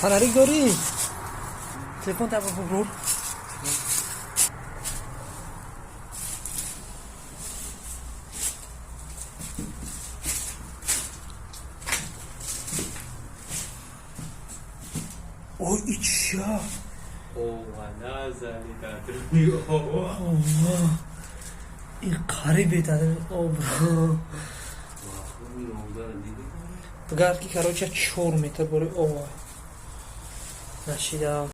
فنریک داری؟ تلفن تا برو. اوه ایچیا این قریبی داره بگرد که کراچه 4 متر باره نشیده